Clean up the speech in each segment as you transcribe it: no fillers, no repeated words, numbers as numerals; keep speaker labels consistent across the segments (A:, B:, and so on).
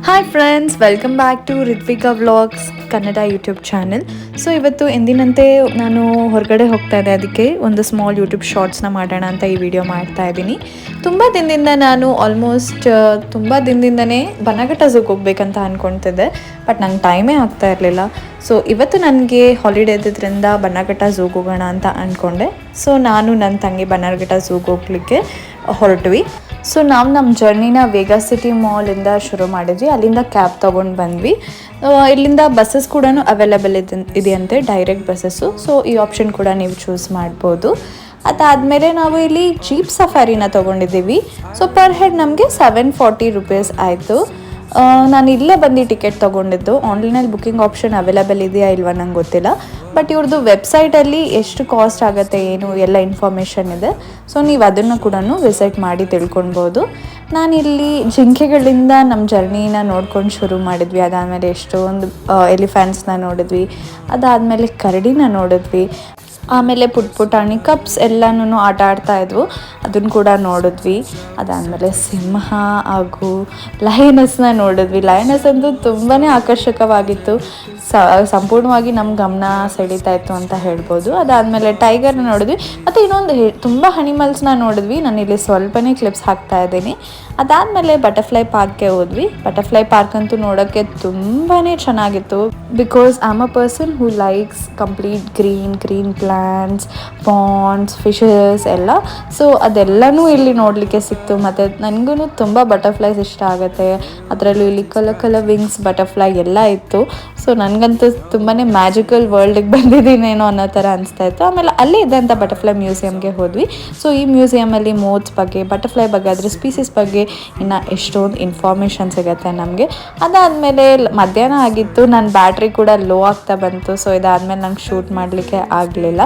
A: Hi friends, welcome back to Ritvika vlogs Kannada YouTube channel. So ಇವತ್ತು ಎಂದಿನಂತೆ ನಾನು ಹೊರಗಡೆ ಹೋಗ್ತಾ ಇದ್ದೆ, ಅದಕ್ಕೆ ಒಂದು ಸ್ಮಾಲ್ ಯೂಟ್ಯೂಬ್ ಶಾರ್ಟ್ಸ್ನ ಮಾಡೋಣ ಅಂತ ಈ ವಿಡಿಯೋ ಮಾಡ್ತಾ ಇದ್ದೀನಿ. ತುಂಬ ದಿನದಿಂದ ನಾನು ತುಂಬ ದಿನದಿಂದನೇ ಬನಘಟ್ಟ ಝೂಗೆ ಹೋಗ್ಬೇಕಂತ ಅಂದ್ಕೊಳ್ತಿದ್ದೆ, ಬಟ್ ನಂಗೆ ಟೈಮೇ ಆಗ್ತಾ ಇರಲಿಲ್ಲ. ಸೊ ಇವತ್ತು ನನಗೆ ಹಾಲಿಡೇ ಇದ್ದಿದ್ದರಿಂದ ಬನಘಟ್ಟ ಝೂಗೆ ಹೋಗೋಣ ಅಂತ ಅಂದ್ಕೊಂಡೆ. ಸೊ ನಾನು ನನ್ನ ತಂಗಿ ಬನಘಟ್ಟ ಝೂಗೆ ಹೋಗ್ಲಿಕ್ಕೆ ಹೊರಟ್ವಿ. ಸೊ ನಾವು ನಮ್ಮ ಜರ್ನಿನ ವೇಗಾ ಸಿಟಿ ಮಾಲಿಂದ ಶುರು ಮಾಡಿದ್ವಿ. ಅಲ್ಲಿಂದ ಕ್ಯಾಬ್ ತೊಗೊಂಡು ಬಂದ್ವಿ. ಇಲ್ಲಿಂದ ಬಸ್ಸಸ್ ಕೂಡ ಅವೈಲೇಬಲ್ ಇದೆಯಂತೆ, ಡೈರೆಕ್ಟ್ ಬಸ್ಸಸ್ಸು. ಸೊ ಈ ಆಪ್ಷನ್ ಕೂಡ ನೀವು ಚೂಸ್ ಮಾಡ್ಬೋದು. ಅದಾದಮೇಲೆ ನಾವು ಇಲ್ಲಿ ಜೀಪ್ ಸಫಾರಿನ ತೊಗೊಂಡಿದ್ದೀವಿ. ಸೊ ಪರ್ ಹೆಡ್ ನಮಗೆ 740 ರೂಪೀಸ್ ಆಯಿತು. ನಾನು ಇಲ್ಲೇ ಬಂದು ಟಿಕೆಟ್ ತೊಗೊಂಡಿದ್ದು. ಆನ್ಲೈನಲ್ಲಿ ಬುಕ್ಕಿಂಗ್ ಆಪ್ಷನ್ ಅವೈಲೇಬಲ್ ಇದೆಯಾ ಇಲ್ವಾ ನಂಗೆ ಗೊತ್ತಿಲ್ಲ, ಬಟ್ ಇವ್ರದ್ದು ವೆಬ್ಸೈಟಲ್ಲಿ ಎಷ್ಟು ಕಾಸ್ಟ್ ಆಗುತ್ತೆ ಏನು ಎಲ್ಲ ಇನ್ಫಾರ್ಮೇಷನ್ ಇದೆ. ಸೊ ನೀವು ಅದನ್ನು ಕೂಡ ವಿಸಿಟ್ ಮಾಡಿ ತಿಳ್ಕೊಳ್ಬೋದು. ನಾನಿಲ್ಲಿ ಜಿಂಕೆಗಳಿಂದ ನಮ್ಮ ಜರ್ನಿನ ನೋಡ್ಕೊಂಡು ಶುರು ಮಾಡಿದ್ವಿ. ಅದಾದಮೇಲೆ ಎಷ್ಟೊಂದು ಎಲಿಫೆಂಟ್ಸ್ನ ನೋಡಿದ್ವಿ. ಅದಾದಮೇಲೆ ಕರಡಿನ ನೋಡಿದ್ವಿ. ಆಮೇಲೆ ಪುಟಾಣಿ ಕಪ್ಸ್ ಎಲ್ಲನೂ ಆಟ ಆಡ್ತಾಯಿದ್ವು, ಅದನ್ನು ಕೂಡ ನೋಡಿದ್ವಿ. ಅದಾದಮೇಲೆ ಸಿಂಹ ಹಾಗೂ ಲಯನಸ್ನ ನೋಡಿದ್ವಿ. ಲಯನಸ್ ಅಂತೂ ತುಂಬಾ ಆಕರ್ಷಕವಾಗಿತ್ತು, ಸಂಪೂರ್ಣವಾಗಿ ನಮ್ಮ ಗಮನ ಸೆಳೀತಾ ಇತ್ತು ಅಂತ ಹೇಳ್ಬೋದು. ಅದಾದಮೇಲೆ ಟೈಗರ್ನ ನೋಡಿದ್ವಿ, ಮತ್ತು ಇನ್ನೊಂದು ತುಂಬ ಅನಿಮಲ್ಸ್ನ ನೋಡಿದ್ವಿ. ನಾನು ಇಲ್ಲಿ ಸ್ವಲ್ಪನೇ ಕ್ಲಿಪ್ಸ್ ಹಾಕ್ತಾ ಇದ್ದೀನಿ. ಅದಾದಮೇಲೆ ಬಟರ್ಫ್ಲೈ ಪಾರ್ಕ್ಗೆ ಹೋದ್ವಿ. ಬಟರ್ಫ್ಲೈ ಪಾರ್ಕ್ ಅಂತೂ ನೋಡೋಕ್ಕೆ ತುಂಬಾ ಚೆನ್ನಾಗಿತ್ತು, because I am a person who likes complete green plants, Pond's, fishes ಎಲ್ಲ. ಸೊ ಅದೆಲ್ಲನೂ ಇಲ್ಲಿ ನೋಡಲಿಕ್ಕೆ ಸಿಕ್ತು. ಮತ್ತು ನನಗೂ ತುಂಬ ಬಟರ್ಫ್ಲೈಸ್ ಇಷ್ಟ ಆಗುತ್ತೆ. ಅದರಲ್ಲೂ ಇಲ್ಲಿ ಕಲರ್ ವಿಂಗ್ಸ್ ಬಟರ್ಫ್ಲೈ ಎಲ್ಲ ಇತ್ತು. ಸೊ ನನಗಂತೂ ತುಂಬಾ ಮ್ಯಾಜಿಕಲ್ ವರ್ಲ್ಡಿಗೆ ಬಂದಿದ್ದೀನೇನೋ ಅನ್ನೋ ಥರ ಅನಿಸ್ತಾ ಇತ್ತು. ಆಮೇಲೆ ಅಲ್ಲೇ ಇದ್ದಂಥ ಬಟರ್ಫ್ಲೈ ಮ್ಯೂಸಿಯಮ್ಗೆ ಹೋದ್ವಿ. ಸೊ ಈ ಮ್ಯೂಸಿಯಮಲ್ಲಿ ಮೋತ್ಸ್ ಬಗ್ಗೆ, ಬಟರ್ಫ್ಲೈ ಬಗ್ಗೆ, ಅದರ ಸ್ಪೀಸೀಸ್ ಬಗ್ಗೆ ಇನ್ನು ಎಷ್ಟೊಂದು ಇನ್ಫಾರ್ಮೇಷನ್ ಸಿಗುತ್ತೆ ನಮಗೆ. ಅದಾದಮೇಲೆ ಮಧ್ಯಾಹ್ನ ಆಗಿತ್ತು, ನನ್ನ ಬ್ಯಾಟ್ರಿ ಕೂಡ ಲೋ ಆಗ್ತಾ ಬಂತು. ಸೊ ಇದಾದಮೇಲೆ ನಂಗೆ ಶೂಟ್ ಮಾಡಲಿಕ್ಕೆ ಆಗಲಿಲ್ಲ.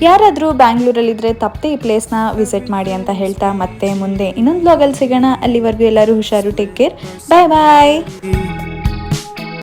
A: ಯಾರಾದರೂ ಬ್ಯಾಂಗ್ಳೂರಲ್ಲಿದ್ದರೆ ತಪ್ಪದೆ ಈ ಪ್ಲೇಸ್ನ ವಿಸಿಟ್ ಮಾಡಿ ಅಂತ ಹೇಳ್ತಾ ಮತ್ತೆ ಮುಂದೆ ಇನ್ನೊಂದು ಬ್ಲಾಗಲ್ಲಿ ಸಿಗೋಣ. ಅಲ್ಲಿವರೆಗೂ ಎಲ್ಲರೂ ಹುಷಾರು, ಟೇಕ್ ಕೇರ್, ಬಾಯ್ ಬಾಯ್.